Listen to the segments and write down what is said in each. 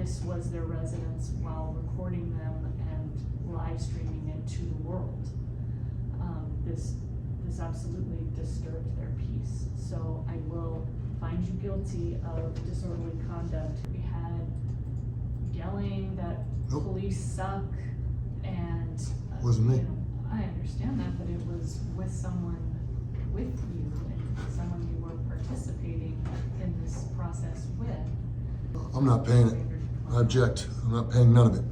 this was their residence while recording them and live streaming it to the world. This absolutely disturbed their peace. So I will find you guilty of disorderly conduct. We had yelling that police suck, and wasn't me. You know, I understand that, but it was with someone with you and someone you were participating in this process with. I'm not paying it. I object. I'm not paying none of it.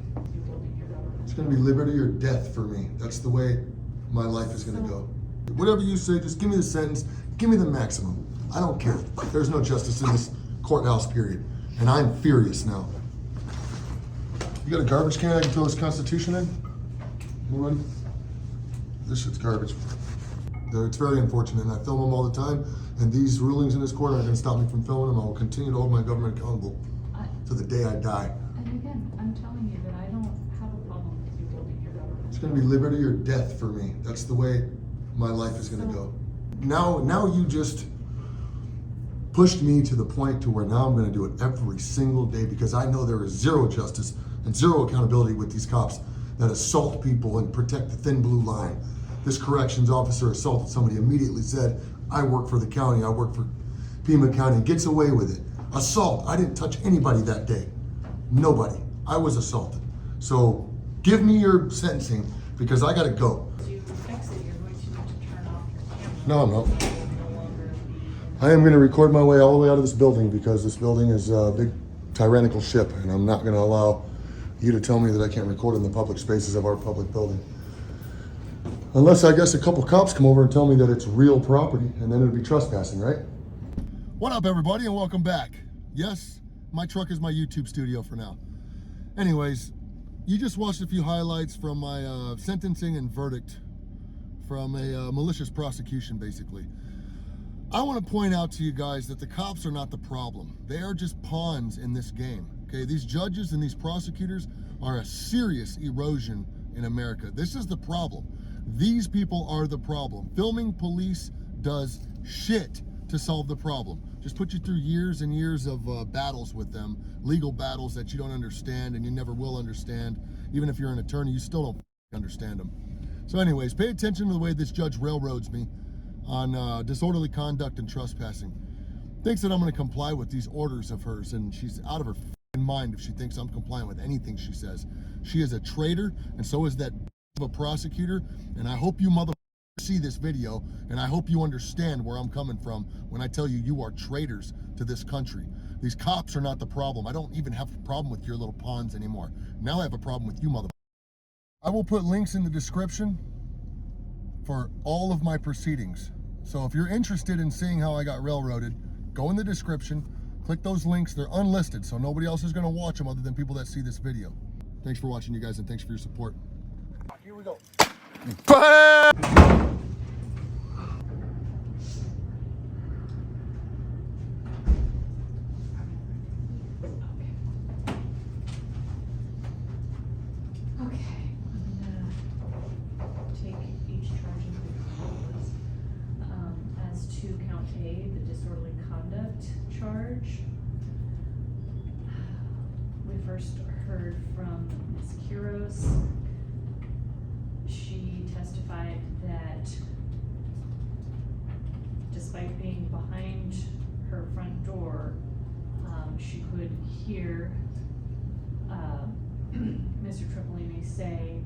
It's going to be liberty or death for me. That's the way my life is going to go. Whatever you say, just give me the sentence. Give me the maximum. I don't care. There's no justice in this courthouse, period. And I'm furious now. You got a garbage can I can throw this Constitution in? Anybody? This shit's garbage. It's very unfortunate, and I film them all the time, and these rulings in this court aren't going to stop me from filming them. I will continue to hold my government accountable to the day I die. And again, I'm telling you that I don't have a problem with you holding your government. It's going to be liberty or death for me. That's the way my life is going to go. Now you just pushed me to the point to where now I'm going to do it every single day, because I know there is zero justice and zero accountability with these cops that assault people and protect the thin blue line. This corrections officer assaulted somebody, immediately said, I work for the county, I work for Pima County, gets away with it. Assault, I didn't touch anybody that day. Nobody, I was assaulted. So give me your sentencing, because I gotta go. To fix it, you're going to need to turn off your camera. No, I'm not. I am gonna record my way all the way out of this building, because this building is a big tyrannical ship, and I'm not gonna allow you to tell me that I can't record in the public spaces of our public building. Unless, I guess, a couple cops come over and tell me that it's real property, and then it'll be trespassing, right? What up, everybody, and welcome back. Yes, my truck is my YouTube studio for now. Anyways, you just watched a few highlights from my sentencing and verdict from a malicious prosecution, basically. I want to point out to you guys that the cops are not the problem. They are just pawns in this game. Okay, these judges and these prosecutors are a serious erosion in America. This is the problem. These people are the problem. Filming police does shit to solve the problem. Just put you through years and years of battles with them, legal battles that you don't understand and you never will understand. Even if you're an attorney, you still don't understand them. So anyways, pay attention to the way this judge railroads me on disorderly conduct and trespassing. Thinks that I'm going to comply with these orders of hers, and she's out of her mind if she thinks I'm compliant with anything she says. She is a traitor, and so is that of a prosecutor, and I hope you motherfuckers see this video, and I hope you understand where I'm coming from when I tell you you are traitors to this country. These cops are not the problem. I don't even have a problem with your little pawns anymore. Now I have a problem with you motherfuckers. I will put links in the description for all of my proceedings. So if you're interested in seeing how I got railroaded, go in the description, click those links. They're unlisted, so nobody else is going to watch them other than people that see this video. Thanks for watching, you guys, and thanks for your support. Here we go. Okay, I'm gonna take each charge individually. As to count A, the disorderly conduct charge, we first heard from Ms. Quiros. She testified that despite being behind her front door, she could hear Mr. Tuc.police say,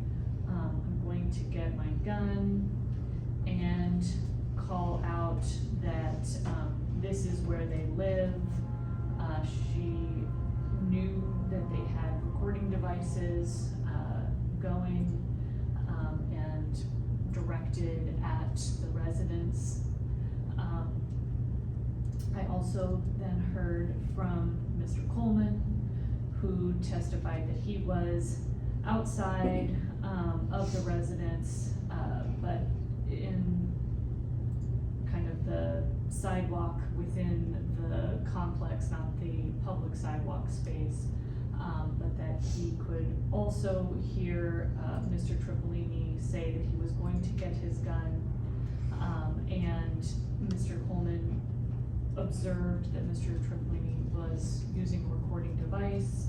I'm going to get my gun, and call out that this is where they live. She knew that they had recording devices going and directed at the residence. I also then heard from Mr. Coleman, who testified that he was outside of the residence, but in kind of the sidewalk within the complex, not the public sidewalk space, but that he could also hear Mr. Tuc.police say that he was going to get his gun, and Mr. Coleman observed that Mr. Tuc.police was using a recording device,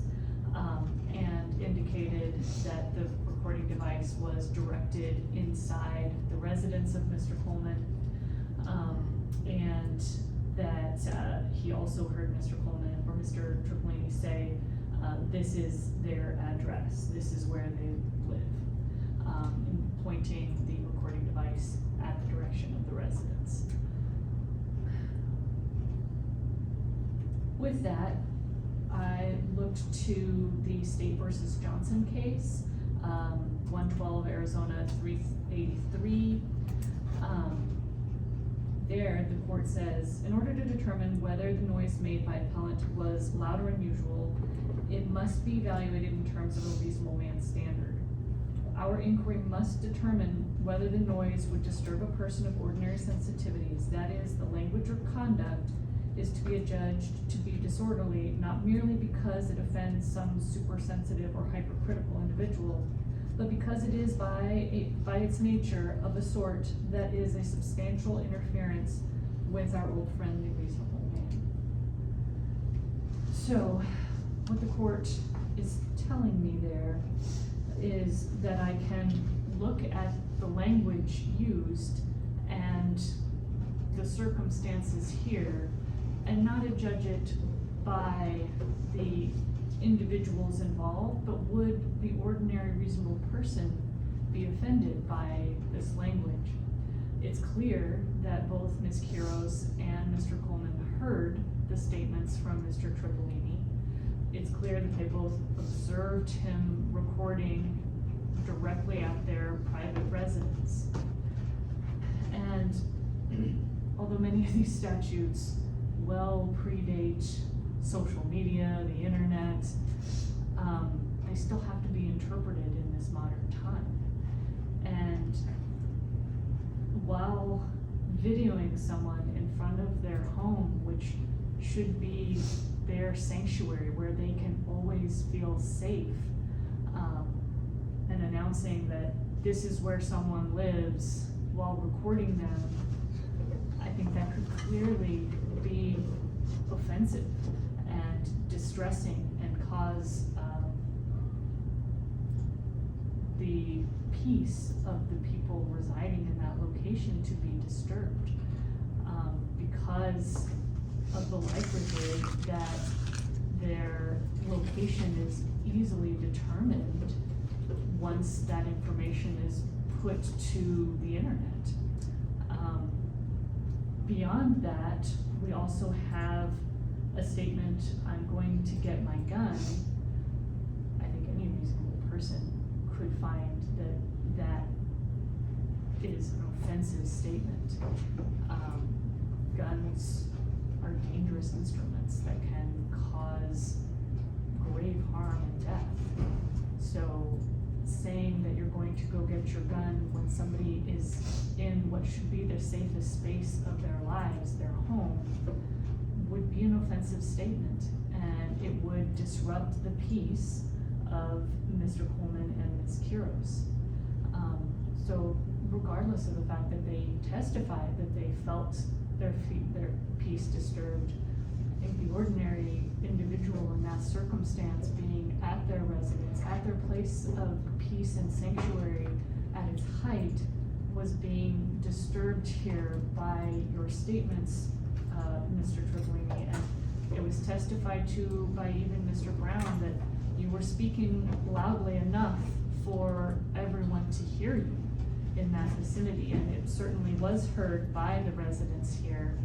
indicated that the recording device was directed inside the residence of Mr. Coleman. And that he also heard Mr. Coleman or Mr. Tuc.police say, this is their address, this is where they live, pointing the recording device at the direction of the residence. With that, I looked to the State versus Johnson case, 112 Arizona 383. There, the court says, in order to determine whether the noise made by appellant was loud or unusual, it must be evaluated in terms of a reasonable man's standard. Our inquiry must determine whether the noise would disturb a person of ordinary sensitivities, that is, the language or conduct is to be adjudged to be disorderly, not merely because it offends some supersensitive or hypercritical individual, but because it is by its nature of a sort that is a substantial interference with our old friend, the reasonable man. So, what the court is telling me there is that I can look at the language used and the circumstances here and not adjudge it by the individuals involved, but would the ordinary reasonable person be offended by this language? It's clear that both Ms. Quiros and Mr. Coleman heard the statements from Mr. Tuc.police. It's clear that they both observed him recording directly at their private residence. And although many of these statutes well predate social media, the internet, they still have to be interpreted in this modern time. And while videoing someone in front of their home, which should be their sanctuary where they can always feel safe, and announcing that this is where someone lives while recording them, I think that could clearly be offensive and distressing and cause the peace of the people residing in that location to be disturbed, because of the likelihood that their location is easily determined once that information is put to the internet. Beyond that, we also have a statement, I'm going to get my gun. I think any reasonable person could find that that is an offensive statement. Guns are dangerous instruments that can cause grave harm and death. So saying that you're going to go get your gun when somebody is in what should be the safest space of their lives, their home, would be an offensive statement, and it would disrupt the peace of Mr. Coleman and Ms. Quiros. So regardless of the fact that they testified that they felt their peace disturbed, I think the ordinary individual in that circumstance, being at their residence, at their place of peace and sanctuary at its height, was being disturbed here by your statements, Mr. Tuc.police. And it was testified to by even Mr. Brown that you were speaking loudly enough for everyone to hear you in that vicinity, and it certainly was heard by the residents here,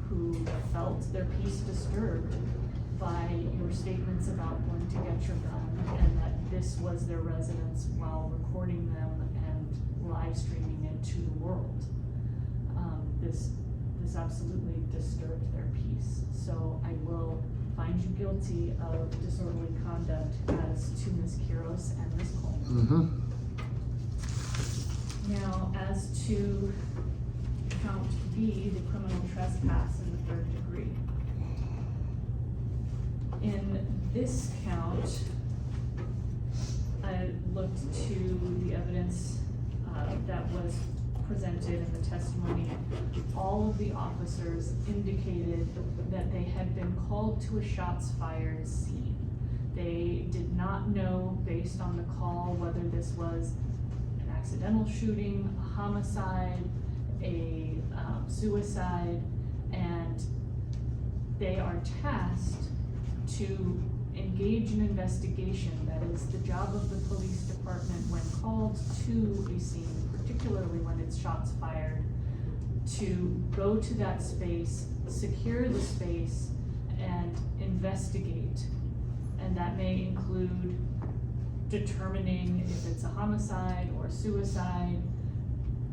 who felt their peace disturbed by your statements about going to get your gun, and that this was their residence while recording them and live streaming it to the world. This absolutely disturbed their peace. So I will find you guilty of disorderly conduct as to Ms. Quiros and Ms. Coleman. Now, as to count B, the criminal trespass in the third degree. In this count, I looked to the evidence that was presented in the testimony. All of the officers indicated that they had been called to a shots fired scene. They did not know, based on the call, whether this was an accidental shooting, a homicide, a suicide, and they are tasked to engage in investigation. That is the job of the police department when called to a scene, particularly when it's shots fired, to go to that space, secure the space, and investigate. And that may include determining if it's a homicide or suicide,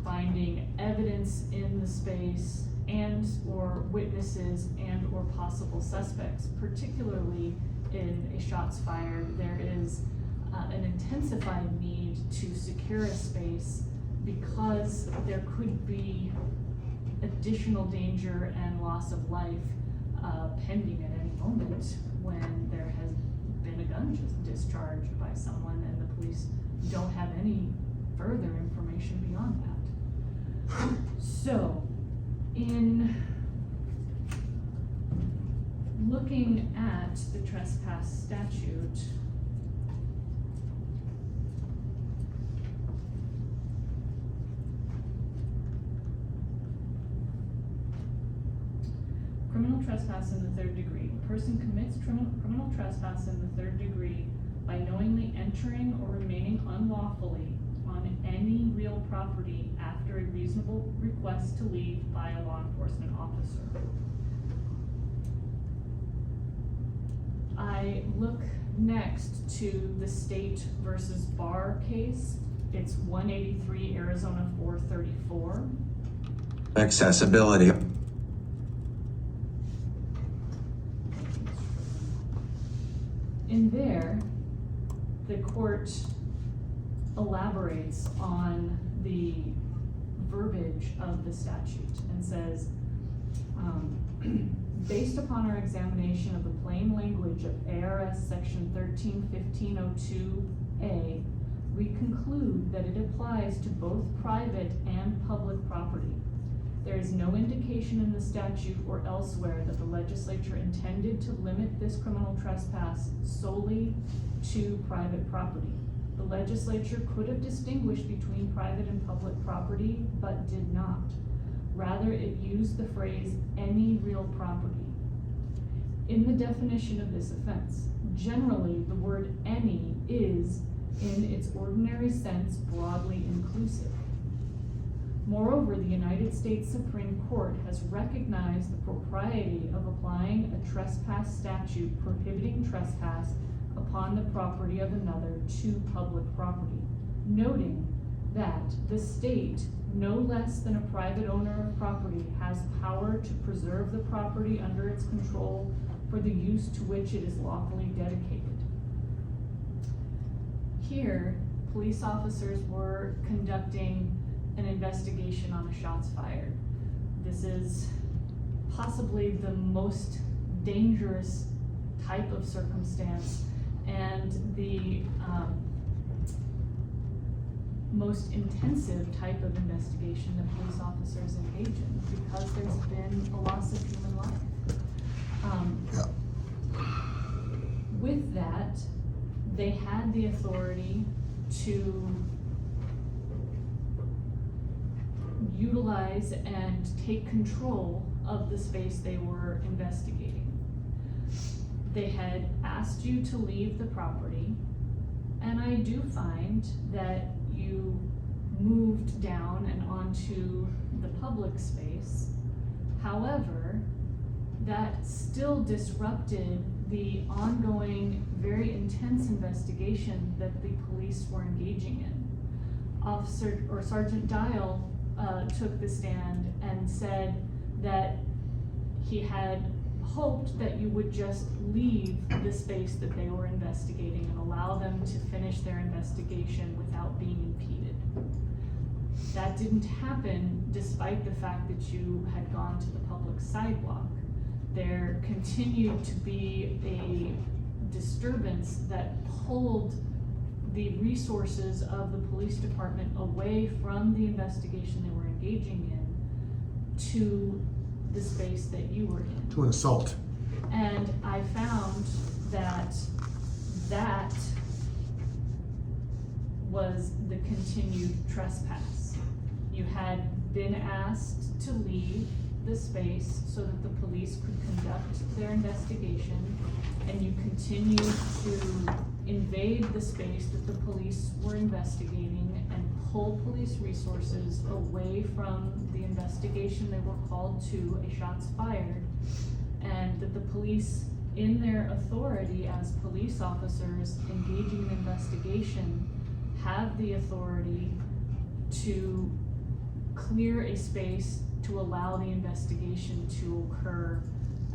finding evidence in the space, and or witnesses and or possible suspects. Particularly in a shots fired, there is an intensified need to secure a space because there could be additional danger and loss of life pending at any moment when there has been a gun discharged by someone and the police don't have any further information beyond that. So, in looking at the trespass statute, criminal trespass in the third degree. A person commits criminal trespass in the third degree by knowingly entering or remaining unlawfully on any real property after a reasonable request to leave by a law enforcement officer. I look next to the State versus Barr case. It's 183 Arizona 434. Accessibility. In there, the court elaborates on the verbiage of the statute and says, based upon our examination of the plain language of ARS section 131502A, we conclude that it applies to both private and public property. There is no indication in the statute or elsewhere that the legislature intended to limit this criminal trespass solely to private property. The legislature could have distinguished between private and public property, but did not. Rather, it used the phrase any real property. In the definition of this offense, generally the word any is, in its ordinary sense, broadly inclusive. Moreover, the United States Supreme Court has recognized the propriety of applying a trespass statute prohibiting trespass upon the property of another to public property, noting that the state, no less than a private owner of property, has power to preserve the property under its control for the use to which it is lawfully dedicated. Here, police officers were conducting an investigation on a shots fired. This is possibly the most dangerous type of circumstance and the most intensive type of investigation that police officers engage in because there's been a loss of human life. With that, they had the authority to utilize and take control of the space they were investigating. They had asked you to leave the property, and I do find that you moved down and onto the public space. However, that still disrupted the ongoing, very intense investigation that the police were engaging in. Sergeant Dial took the stand and said that he had hoped that you would just leave the space that they were investigating and allow them to finish their investigation without being impeded. That didn't happen despite the fact that you had gone to the public sidewalk. There continued to be a disturbance that pulled the resources of the police department away from the investigation they were engaging in to the space that you were in. To an assault. And I found that was the continued trespass. You had been asked to leave the space so that the police could conduct their investigation, and you continued to invade the space that the police were investigating and pull police resources away from the investigation they were called to, a shots fired, and that the police, in their authority as police officers engaging in investigation, have the authority to clear a space to allow the investigation to occur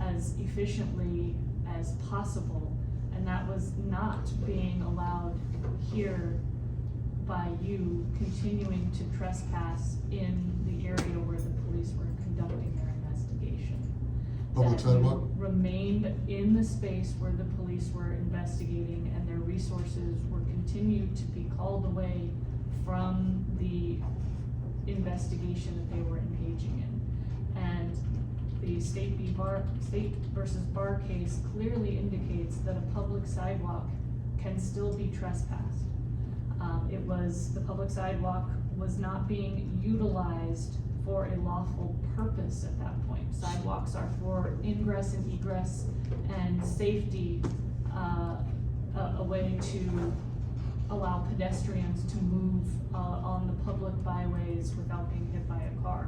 as efficiently as possible. And that was not being allowed here by you continuing to trespass in the area where the police were conducting their investigation. Public That you sidewalk? remained in the space where the police were investigating, and their resources were continued to be called away from the investigation that they were engaging in. And the state versus Barr case clearly indicates that a public sidewalk can still be trespassed. The public sidewalk was not being utilized for a lawful purpose at that point. Sidewalks are for ingress and egress and safety, a way to allow pedestrians to move on the public byways without being hit by a car.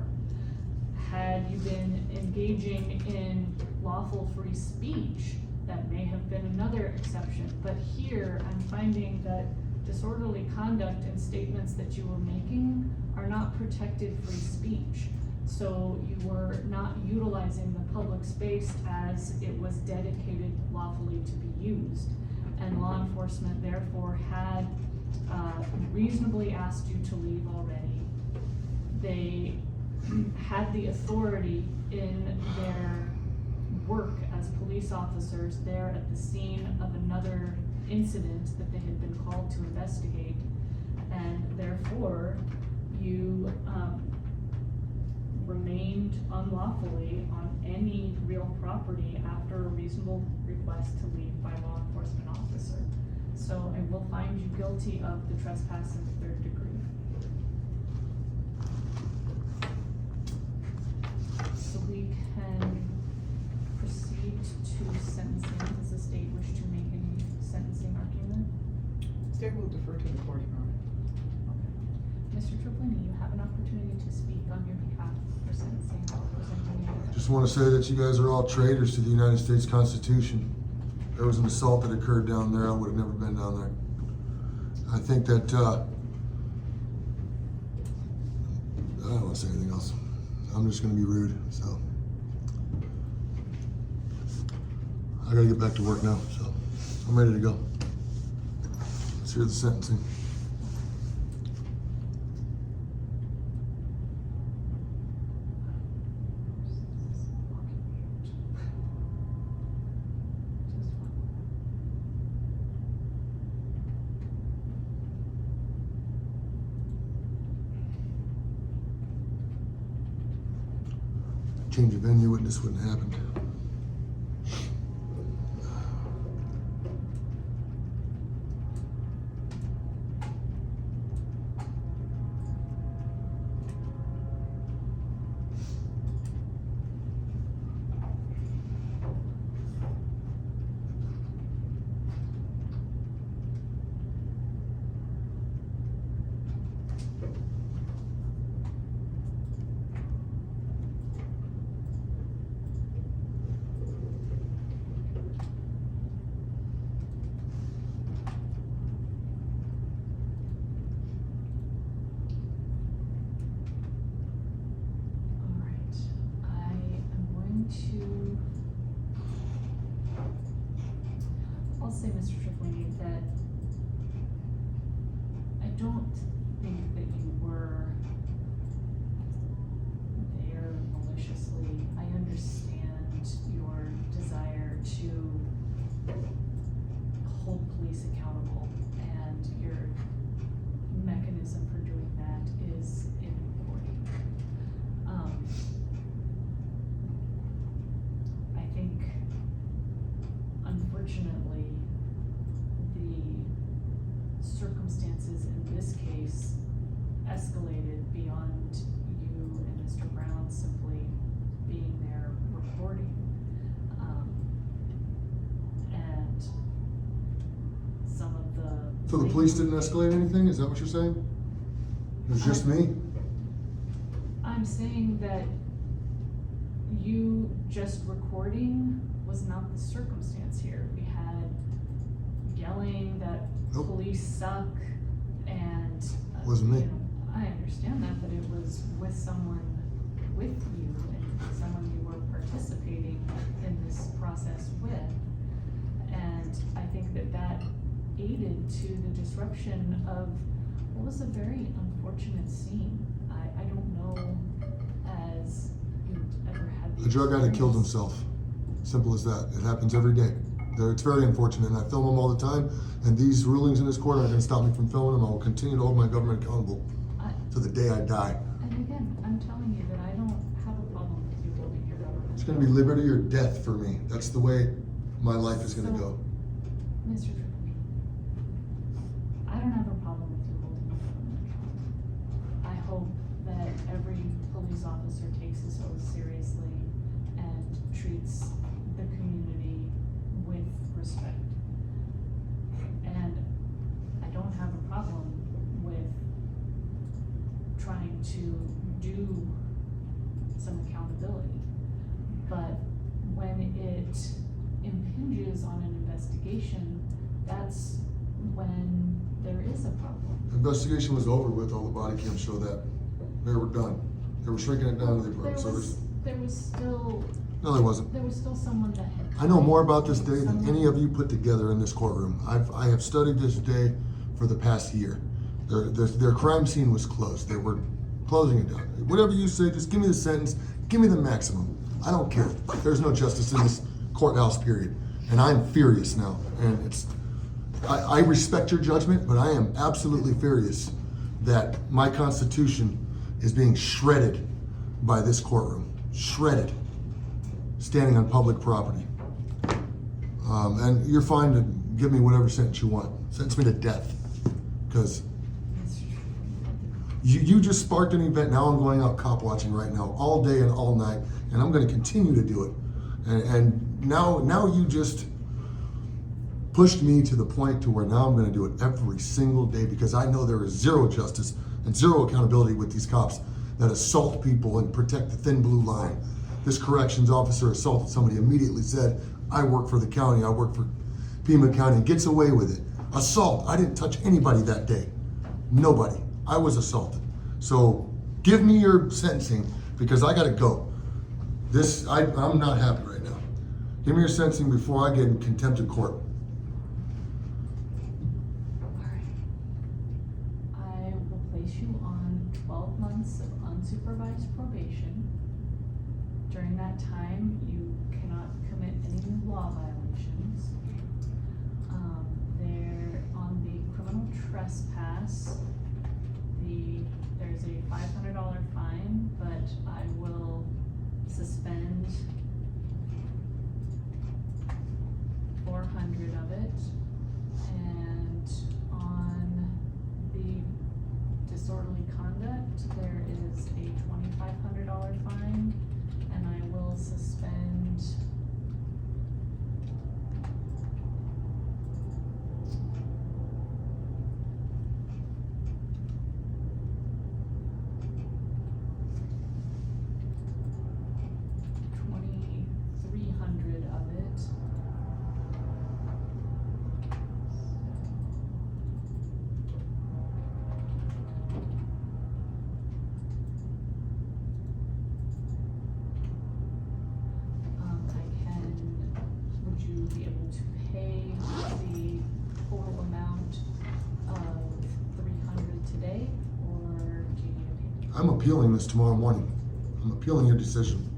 Had you been engaging in lawful free speech, that may have been another exception. But here, I'm finding that disorderly conduct and statements that you were making are not protected free speech. So you were not utilizing the public space as it was dedicated lawfully to be used. And law enforcement therefore had reasonably asked you to leave already. They had the authority in their work as police officers there at the scene of another incident that they had been called to investigate, and therefore you remained unlawfully on any real property after a reasonable request to leave by a law enforcement officer. So I will find you guilty of the trespass in the 3rd degree. So we can proceed to sentencing. Does the state wish to make any sentencing argument? State will defer to the court, Your Honor. Okay. Mr. Triplini, you have an opportunity to speak on your behalf for sentencing or presenting your. Just want to say that you guys are all traitors to the United States Constitution. There was an assault that occurred down there. I would have never been down there. I think that, I don't want to say anything else. I'm just going to be rude, so. I got to get back to work now, so I'm ready to go. Let's hear the sentencing. Change of venue, witness wouldn't have happened. I'll say, Mr. Triplini, that I don't think that you were there maliciously. I understand your desire to hold police accountable, and your mechanism for doing that is in recording. I think, unfortunately, the circumstances in this escalated beyond you and Mr. Brown simply being there recording. And some of the. So the police didn't escalate anything? Is that what you're saying? It was just me? I'm saying that you just recording was not the circumstance here. We had yelling that Nope. police suck and. Wasn't me. you know, I understand that, but it was with someone with you and someone you were participating in this process with. And I think that that aided to the disruption of what was a very unfortunate scene. I don't know as you've ever had. A drug addict killed experience. himself. Simple as that. It happens every day. It's very unfortunate, and I film them all the time, and these rulings in this court aren't gonna stop me from filming them. I will continue to hold my government accountable to the day I die. And again, I'm telling you that I don't have a problem with you holding your government. It's gonna be liberty or death for me. That's the way my life is gonna go. Mr. Tripoli, I don't have a problem with you holding your government accountable. I hope that every police officer takes his oath seriously and treats the community with respect. And I don't have a problem with trying to do some accountability. But when it impinges on an investigation, that's when there is a problem. Investigation was over with. All the body cams show that. They were done. They were shrinking it down to the There so was still, no, there wasn't. there was still someone that had. I know more about this day than someone- any of you put together in this courtroom. I have studied this day for the past year. Their crime scene was closed. They were closing it down. Whatever you say, just give me the sentence, give me the maximum. I don't care. There's no justice in this courthouse, period. And I'm furious now. And I respect your judgment, but I am absolutely furious that my Constitution is being shredded by this courtroom. Shredded. Standing on public property. And you're fine to give me whatever sentence you want. Sentence me to death. Because you just sparked an event. Now I'm going out cop watching right now, all day and all night, and I'm going to continue to do it. And now you just pushed me to the point to where now I'm going to do it every single day, because I know there is zero justice and zero accountability with these cops that assault people and protect the thin blue line. This corrections officer assaulted somebody, immediately said, I work for the county, I work for Pima County, gets away with it. Assault, I didn't touch anybody that day. Nobody. I was assaulted. So give me your sentencing, because I gotta go. I'm not happy right now. Give me your sentencing before I get in contempt of court. Alright. I will place you on 12 months of unsupervised probation. During that time, you cannot commit any new law violations. There, on the criminal trespass, there's a $500 fine, but I will suspend 400 of it. And on the disorderly conduct, there is a $2,500 fine, and I will suspend $2,300 of it. Would you be able to pay the total amount of 300 today, or do you need a payment? I'm appealing this tomorrow morning. I'm appealing your decision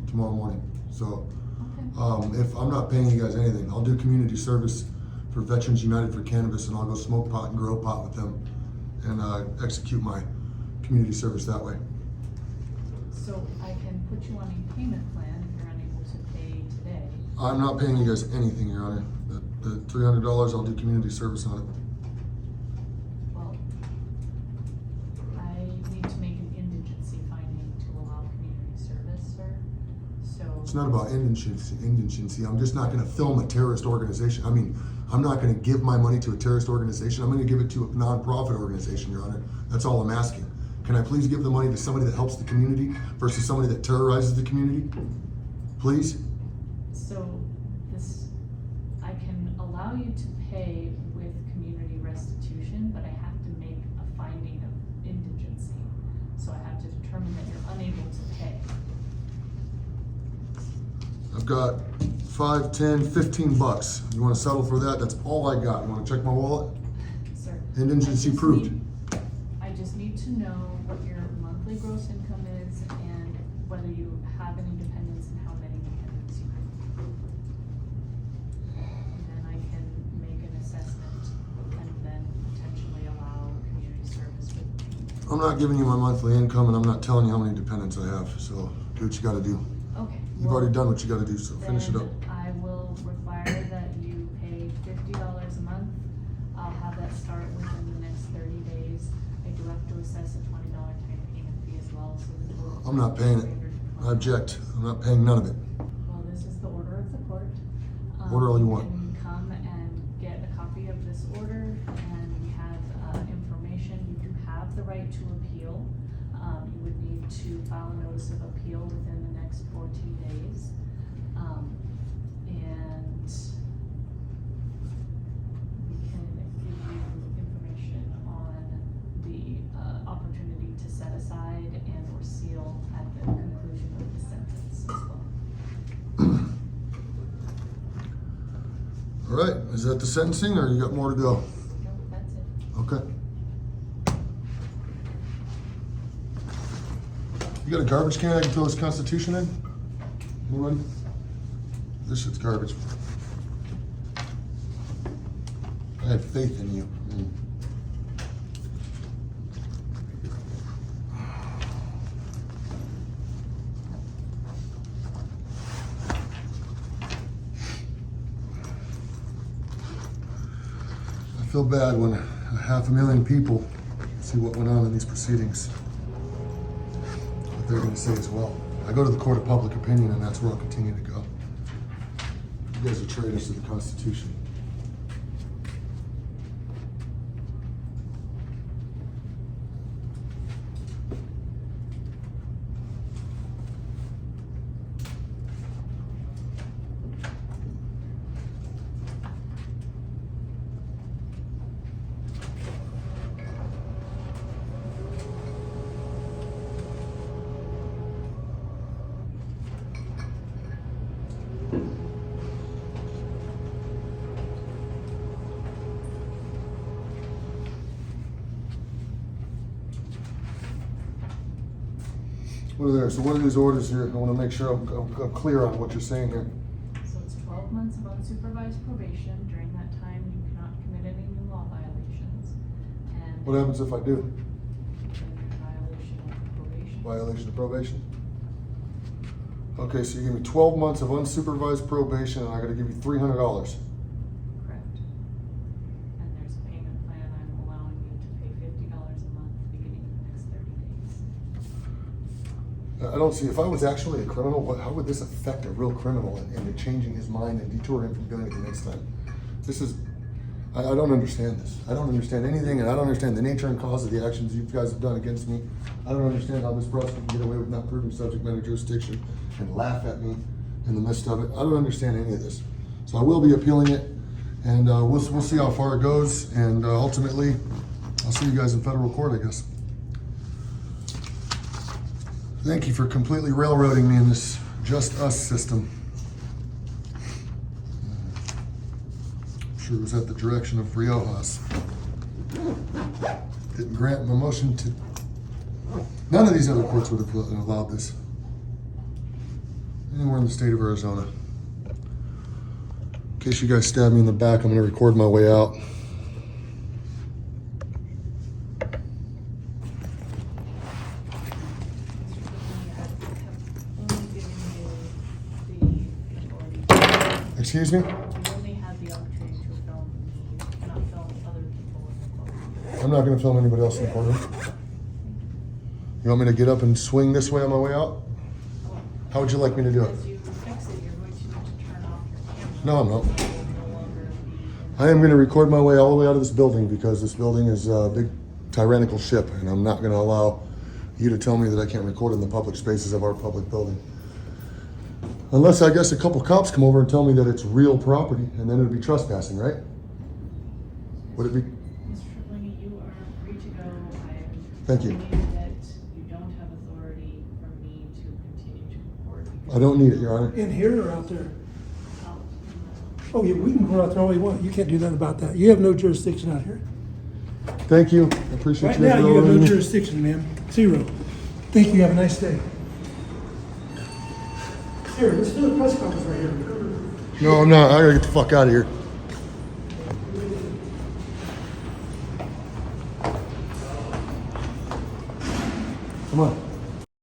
tomorrow morning. So Okay. if I'm not paying you guys anything, I'll do community service for Veterans United for Cannabis, and I'll go smoke pot and grow pot with them and execute my community service that way. So I can put you on a payment plan if you're unable to pay today. I'm not paying you guys anything, Your Honor. The $300, I'll do community service on it. Well, I It's not about indigency. I'm just not gonna film a terrorist organization. I mean, I'm not gonna give my money to a terrorist organization. I'm gonna give it to a nonprofit organization, Your Honor. That's all I'm asking. Can I please give the money to somebody that helps the community versus somebody that terrorizes the community? Please? So this, I can allow you to pay with community restitution, but I have to make a finding of indigency. So I have to determine that you're unable to pay. I've got $5, $10, $15. You wanna settle for that? That's all I got. You wanna check my wallet? Sir. Indigency I just proved. I just need to know what your monthly gross income is and whether you have any dependents and how many dependents you have. And then I can make an assessment and then potentially allow community service with. I'm not giving you my monthly income and I'm not telling you how many dependents I have, so do what you gotta do. Okay. You've already done what you gotta do, so finish it up. Then I will require that you pay $50 a month. I'll have that start within the next 30 days. I do have to assess a $20 time payment fee as well, so the total. I'm not paying it. I object. I'm not paying none of it. Well, this is the order of the court. Order all you want. can come and get a copy of this order, and we have, information. You do have the right to appeal. You would need to file a notice of appeal within the next 14 days. And we can give you information on the, opportunity to set aside and or seal at the conclusion of the sentence as well. All right, is that the sentencing or you got more to go? No, that's it. Okay. You got a garbage can I can throw this Constitution in? Anybody? This shit's garbage. I have faith in you. I feel bad when 500,000 people see what went on in these proceedings. What they're gonna say as well. I go to the court of public opinion and that's where I'll continue to go. You guys are traitors to the Constitution. What are there? So what are these orders here? I want to make sure I'm clear on what you're saying here. So it's 12 months of unsupervised probation. During that time, you cannot commit any new law violations. And What happens if I do? then you're in violation of probation. Violation of probation? Okay, so you give me 12 months of unsupervised probation and I gotta give you $300. Correct. And there's a payment plan. I'm allowing you to pay $50 a month beginning of the next 30 days. I don't see, if I was actually a criminal, how would this affect a real criminal and changing his mind and deter him from doing it the next time? This is, I don't understand this. I don't understand anything and I don't understand the nature and cause of the actions you guys have done against me. I don't understand how this prosecutor can get away with not proving subject matter jurisdiction and laugh at me in the midst of it. I don't understand any of this. So I will be appealing it and we'll see how far it goes and ultimately I'll see you guys in federal court, I guess. Thank you for completely railroading me in this just us system. I'm sure it was at the direction of Riojas. Didn't grant my motion to. None of these other courts would have allowed this. Anywhere in the state of Arizona. In case you guys stab me in the back, I'm gonna record my way out. Excuse me? You only have the opportunity to film me. You cannot film other people in the courtroom. I'm not gonna film anybody else in the courtroom. You want me to get up and swing this way on my way out? How would you like me to do it? As you No, I'm not. will no longer be. I am going to record my way all the way out of this building because this building is a big tyrannical ship, and I'm not going to allow you to tell me that I can't record in the public spaces of our public building. Unless I guess a couple cops come over and tell me that it's real property, and then it'd be trespassing, right? Would it be? Mr. Ronni, you are free to go. Thank you. I believe that you don't have authority for me to continue to record. I don't need it, Your Honor. In here or out there? Out. Oh, yeah, we can go out there all we want. You can't do nothing about that. You have no jurisdiction out here. Thank you. I appreciate Right you guys now, you have no allowing me. jurisdiction, ma'am. Zero. Thank you. Have a nice day. Here, let's do a press conference right here. No, I'm not. I gotta get the fuck out of here. Come on.